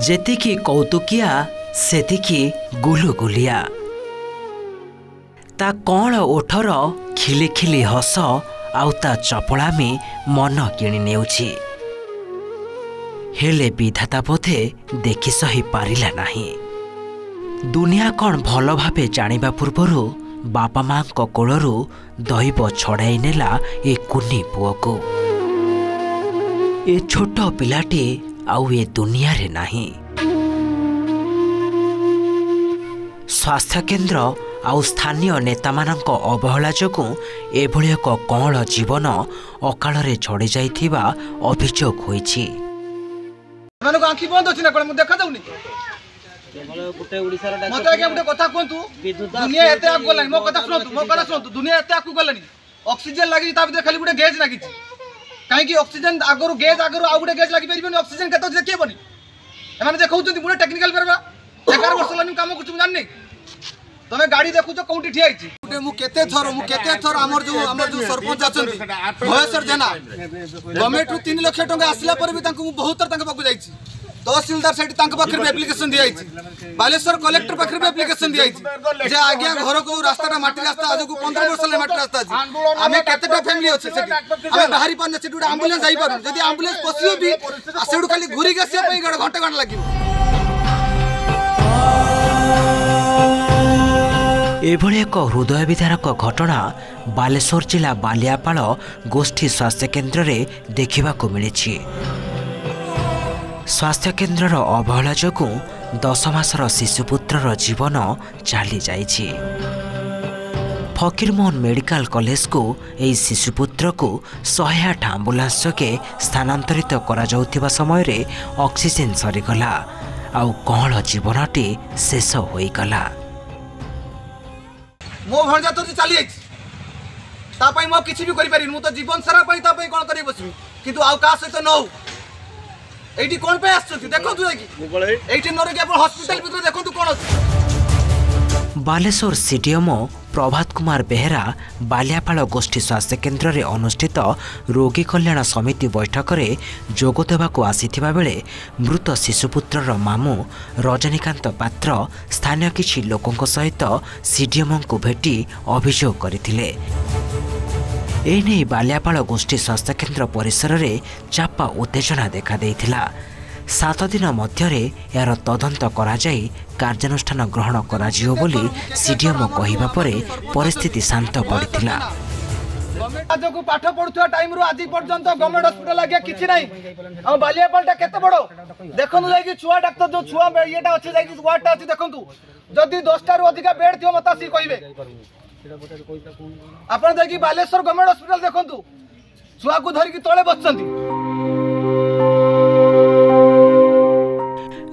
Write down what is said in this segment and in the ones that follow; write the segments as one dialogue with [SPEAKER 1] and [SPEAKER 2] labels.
[SPEAKER 1] जेतिकी कौतुकिया सेतिकी गुलुगुलिया ता कौन ओठर खिली खिली हस आउ ता चपलामी मन किणी नेउछि हेले विधाता बोधे देखि सही पारिला नाही। दुनिया कौन भल भावे जानिबा पूर्वरु बापा माँ कोलरू दैव छड़ाई नेला ए कुनी पुओ को। ए छोट पिलाटी आउ ए दुनिया रे नाही। स्वास्थ्य केन्द्र आउ स्थानीय नेता मानक अवहेला जोगु एभली एक कौल जीवन अकाल रे झड़ी जाइथिबा अभियोग होईछि।
[SPEAKER 2] मानको आंखी बंद अछि ना कोन देखा जाउनी मत आगे गोटे कथा कहतु दुनिया एते आगु गलानी मो कथा सुनतु दुनिया एते आगु गलानी ऑक्सीजन लागि ता भीतर खाली गोटे गेज लागि काहे कि ऑक्सीजन आगरु गेज आगरु आ गोटे गेज लागि परिबनी ऑक्सीजन केतो देखिबनी एमाने देखौचंती पुरा टेक्निकल परबा 11 वर्ष लानी काम कुछ जाननी तमे गाड़ी देखुछ कोउटी ठिया आइछि गोटे मु केते थर हमर जो सरपंच अछंती भयसर जेना गवर्नमेंट रु 3 लाख टका आसला पर भी तांको बहुत तांको पाकु जाइछि तहसीलदार साइड तांको पाखर में एप्लिकेशन दिया आइछि बालेश्वर कलेक्टर पाखर में एप्लिकेशन दिया आइछि जे आज्ञा घर को रास्ता माटी रास्ता आज को 15 वर्ष ले माटी रास्ता अछि आमे केतेटा फैमिली अछि सेठी आमे बाहरी पान सेठी गोटे एम्बुलेंस जाई पारु जदी एम्बुलेंस पसियो भी सेडु खाली घुरी गसिया पई घंटा लागियो।
[SPEAKER 1] एभली एक हृदय विदारक घटना बालेश्वर जिला बालियापाल गोष्ठी स्वास्थ्य केन्द्र रे देखिबा को मिलिछि। स्वास्थ्य केन्द्र अवहेला जोगु 10 मासर शिशुपुत्र जीवन चली जाइछि। फकीरमोहन मेडिकल कॉलेज को यह शिशुपुत्र को 108 आंबुलांस के स्थानांतरित करा जाउथिबा समय रे ऑक्सीजन सरीगला आउ कौन जीवनटी शेष होईगला।
[SPEAKER 2] मो भणजा तो चली आइछि ता पई मो किछि भी करि पारि मु तो जीवन सारा पई ता पई कोन करि बसबी किंतु आउ का सहित न हो एठी कोन पे आछथि देखो तु एठी नरे के अपन हॉस्पिटल भीतर देखो तु कोन अछि।
[SPEAKER 1] बालेश्वर सीडीएमओ प्रभात कुमार बेहेरा बालियापाल गोष्ठी स्वास्थ्य केन्द्र रे अनुष्ठित रोगी कल्याण समिति बैठक रे जोग देबाको आसीथिबा बेले मृत शिशुपुत्रर मामू रजनीकांत पात्र स्थानीय किछि लोकंक सहित सीडीएमओ को भेटी अभियोग करथिले। एने बालियापाल गोष्ठी स्वास्थ्य केन्द्र परिसर रे चापा उत्तेजना देखा देइथिला। 7 दिन मध्यरे यार तदंत करा जाई कार्यानुष्ठान ग्रहण करा जियो बोली सीडीएमओ कहिबा परे परिस्थिति शांत पड़िथिला।
[SPEAKER 2] आज को पाठ पढुथवा टाइम रो आज पर्यंत गवर्नमेंट हॉस्पिटल लागे किछि नै आ बालियापालटा केते बडो देखनु जाई कि छुआ डॉक्टर जो छुआ एटा अछि जाई कि वार्डटा अछि देखनु जदी 10 टारो अधिका बेड थियो मता सी कहिबे आपण जाई कि बालेश्वर गवर्नमेंट हॉस्पिटल देखनु छुआ को धरि कि तळे बसचंती।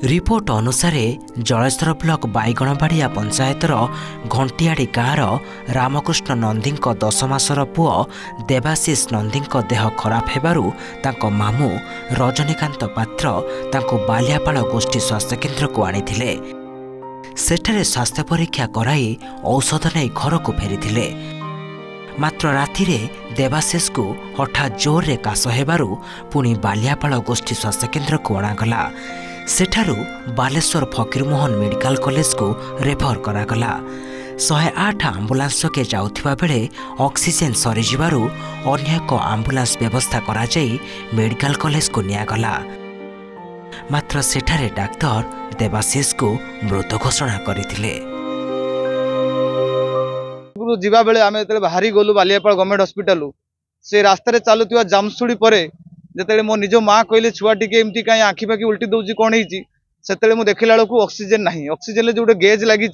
[SPEAKER 1] रिपोर्ट अनुसार जलेश्वर ब्लॉक बाईगणबाड़िया पंचायतर घंटियाड़ी गाँवर रामकृष्ण नंदी 10 मासर पुओ देवाशीष नंदी देह खराब हेबारु तांको मामू रजनीकांत पात्र तांको बालियापाल गोष्ठी स्वास्थ्य केन्द्र को आनिथिले। सेठारे स्वास्थ्य परीक्षा कराई औषध नहीं घर को फेरिथिले। मात्र रातिरे देवाशीष को हठात जोर रे काश हेबारु पुणी बालियापाल गोष्ठी स्वास्थ्य केन्द्र को अणागला। सेठारु बालेश्वर फकीरमोहन मेडिकल कॉलेज को रेफर करागला। 108 आंबुलांस के जाउथिबा बेले ऑक्सीजन सरी जिबारु अन्य एक आंबुलांस व्यवस्था करा जाई मेडिकल कॉलेज को नियागला। मात्र सेठारे डाक्टर देवाशीष को मृत घोषणा करथिले।
[SPEAKER 2] जीवा बेले आमे तले बाहरी गलु बालियापाल गवर्नमेंट हॉस्पिटल से रास्ता रे चालुतिवा जामसुड़ी परे जेते मो निज माँ कहले छुआ टिके एमती कहीं आखि पाखि उल्टी दौर कौन हो देखला बेलू ऑक्सीजन नहीं ऑक्सीजन जो गेज लगी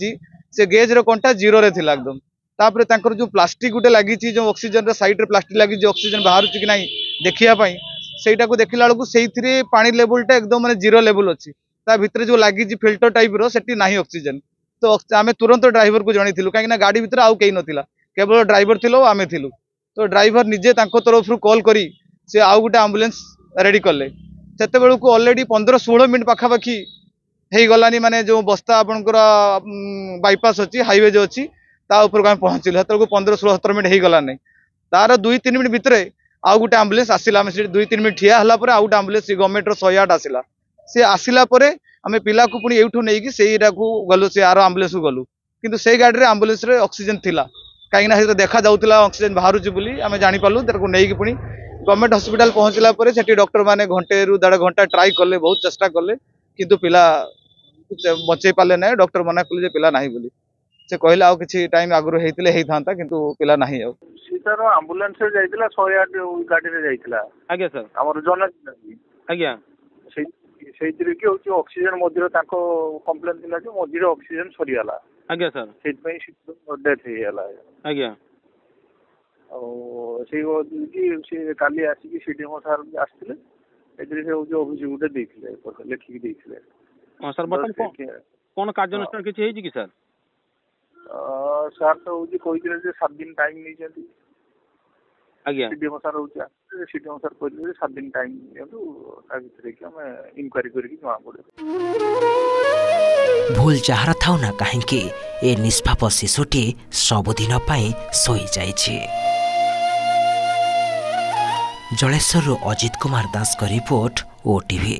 [SPEAKER 2] से गेज कंटा जीरो रे थिला एकदम तापर तांकर जो प्लास्टिक गोटे लगी जो ऑक्सीजन रे साइड रे प्लास्टिक लगी जो ऑक्सीजन बाहर कि नहीं देखिया पाई सेटा को देखला बेलू से पानी लेवलटा एकदम माने जीरो लेवल अच्छी ता भितर जो लगी फिल्टर टाइप रो सेठी नहीं ऑक्सीजन तो आमे तुरंत ड्राइवर को जणी थिलु कहीं गाड़ी भितर आउ कहीं नथिला केवल ड्राइवर थिलो आमे थिलु तो ड्राइवर निजे तांको तरफ कॉल करी से आउ गोटे आंबुलेंस रेडी कले से ऑलरेडी 15-16 मिनट पाखापाखि हो गलानी माने जो बस्ता आपनकर बाईपास अच्छी हाईवे जो अच्छी ता ऊपर आम पहुँचलु से 15-16-17 मिनट हो गला नहीं तार 2-3 मिनट भितर आउ गोटे आम्बुलेंस आसला आम 2-3 मिनट ठिया हला पर आउ गोटे आम्बुलेंस गवर्नमेंट 108 आसला सी आसला पर आम पिला को पुणी एठू नहीं कि सेटा को गलु से आर आम्बुलेंस को गलु किंतु से गाड़ी रे आम्बुलेंस रे ऑक्सीजन थिला कहीं देखा जाऊला ऑक्सीजन बाहर बोली आम जापारू तार नहीं कि पुणी गवर्नमेंट हॉस्पिटल पहुंचला पर सेठी डॉक्टर माने घंटे रु 1.5 घंटा ट्राई कले बहुत चेष्टा कले किंतु पिला बचे पाले ना डॉक्टर मना कले पिला नहीं बोली से कहले आउ किछि टाइम आगु हेतिले हेई थांता किंतु पिला नहीं आउ
[SPEAKER 3] सीतार एम्बुलेंस रे जाइतिला 108 गाड़ी रे जाइतिला आज्ञा सर हमर जन आज्ञा सेइतिरे कि होची ऑक्सीजन मध्यरे ताको कंप्लेंट दिला जे मध्यरे ऑक्सीजन सरी गला आज्ञा सर सेत पई डेथ हे गला आज्ञा से से काली आसिक सीडीएम सार आसते एथिरे से होची अभियोग गुटे देथिले लेखिक देथिले हां सर बतन कोन कार्यानुष्ठान किछि हेछि कि सर सर तो होची कोइदिले जे 7 दिन टाइम नै जंती आज्ञा सीडीएम सर होची सीडीएम सर कोइदिले 7 दिन टाइम नेतु ता भितरे कि हम इंक्वायरी करिकि जमा पड़े
[SPEAKER 1] भूल जहार थाउ ना काहेकि ए निष्पाप शिशुटी सबुदिन पाई सोई जाइछि। जलेश्वर अजित कुमार दास का रिपोर्ट ओटीवी।